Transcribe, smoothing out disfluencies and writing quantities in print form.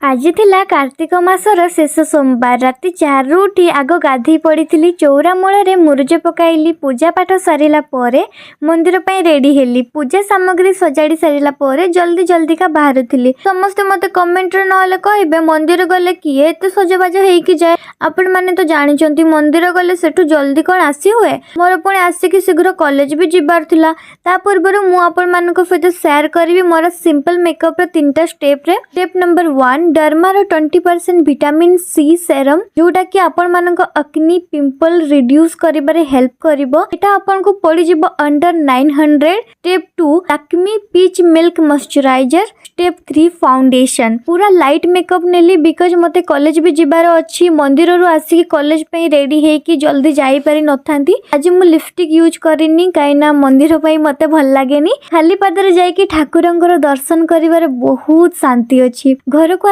आज थिला कार्तिक मासर शेष सोमवार राति 4 उठी आग गाधई पड़ी चौरा मूल मुरुज पकाइली। पूजा पाठ सारा पर मंदिर पर रेडी हेली। पूजा सामग्री सजाड़ी सारा पर जल्दी जल्दी का बाहर थी। समस्ते मत कमेंट ना कहे मंदिर गले किए एत सजबाज हो जाए। आपण मैंने तो जानते मंदिर गले सेठू जल्दी कौन आसी हुए। मोर पुणी आसिक शीघ्र कॉलेज भी जबार थिला। ता पूर्व मुझे सहित शेयर करी मोर सिंपल मेकअप 3टा स्टेप रे। स्टेप नंबर 1 डर्मार 20% विटामिन सी सेरम जोटा कि आपण मानक अक्नी पिंपल रिड्यूस करिबारे हेल्प करिवो। एटा आपण को पड़ी जिवो under 900। Step 2 Lakme peach milk moisturizer. Step 3 foundation. पूरा लाइट मेकअप नेली बिकॉज मते कॉलेज भी जिबार अछि। मंदिर रु आसी कॉलेज पे रेडी हे कि जल्दी जाई पारि नथांती। आज मु लिपस्टिक यूज करिनी काइना मंदिर पई मते भल लागेनी। खाली पादरे जाई कि ठाकुरंकर दर्शन करिबारे बहुत शांति अछि। घर को